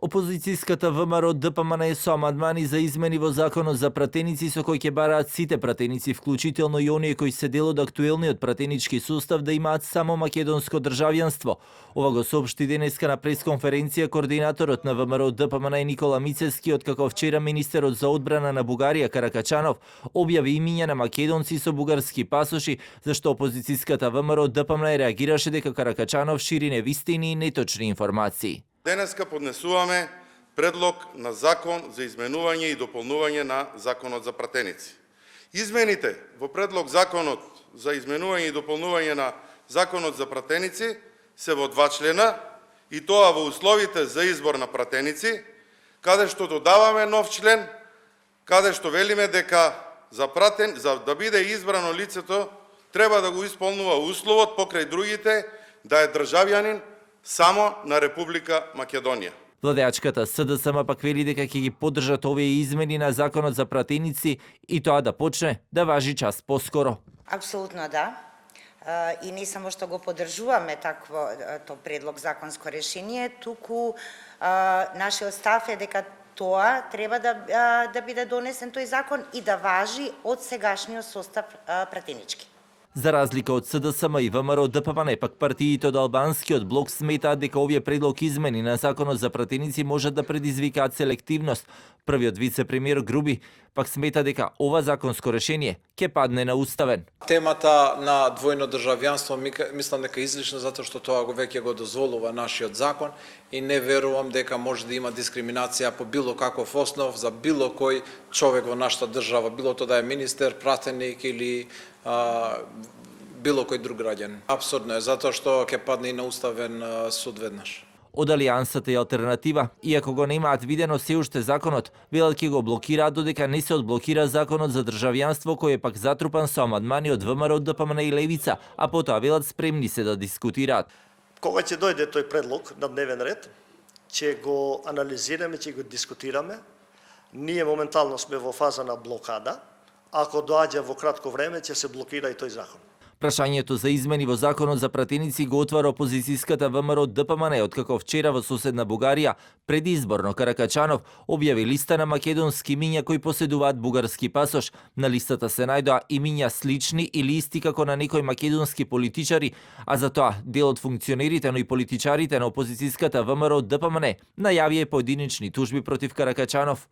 Опозицијската ВМРО ДПМН со амандмани за измени во законот за пратеници со кој ќе бараат сите пратеници, вклучително и оние кои се дел од актуелниот пратенички сустав, да имаат само македонско државјанство. Ова го соопшти денеска на пресконференција координаторот на ВМРО ДПМН Никола Мицевски, откако вчера министерот за одбрана на Бугарија Каракачанов објави имиња на македонци со бугарски пасоши, зашто опозицијската ВМРО ДПМН реагираше дека Каракачанов шири невистини и неточни информации. Денеска поднесуваме предлог на закон за изменување и дополнување на законот за пратеници. Измените во предлог законот за изменување и дополнување на законот за пратеници се во 2 члена, и тоа во условите за избор на пратеници, каде што додаваме нов член, каде што велиме дека за да биде избрано лицето треба да го исполнува условот покрај другите да е државјанин само на Република Македонија. Владеачката СДСМ пак вели дека ќе ги поддржат овие измени на законот за пратеници и тоа да почне да важи час поскоро. Апсолутно да. И не само што го поддржуваме такво предлог законско решение, туку нашиот став е дека тоа треба да биде донесен тој закон и да важи од сегашниот состав пратенички. За разлика од СДСМ и ВМРО ДПМН, пак партиите од албанскиот блок сметаат дека овие предлог измени на законот за пратеници можат да предизвикаат селективност. Првиот вице-премиер Груби пак смета дека ова законско решение ќе падне на уставен. Темата на двојно државјанство мислам дека е излишна затоа што тоа веќе го дозволува нашиот закон и не верувам дека може да има дискриминација по било каков основ за било кој човек во нашата држава, било тоа да е министер, пратеник или било кој друг граѓанин. Апсурдно е затоа што ќе падне и на уставен суд веднаш. Од Алијансата и Алтернатива, иако го немаат видено се уште законот, велат ќе го блокираат додека не се одблокира законот за државјанство кој е пак затрупан со амандмани од ВМРО, ДПМН и Левица, а потоа велат спремни се да дискутираат. Кога ќе дојде тој предлог на дневен ред, ќе го анализираме, ќе го дискутираме. Ние моментално сме во фаза на блокада. Ако доаѓа во кратко време, ќе се блокира и тој закон. Прашањето за измени во законот за пратеници го отвара опозицијската ВМРО ДПМН, откако вчера во соседна Бугарија предизборно Каракачанов објави листа на македонски имиња кои поседуваат бугарски пасош. На листата се најдоа имиња слични или исти како на некои македонски политичари, а за тоа дел од функционерите, но и политичарите на опозицијската ВМРО ДПМН најавија поединечни тужби против Каракачанов.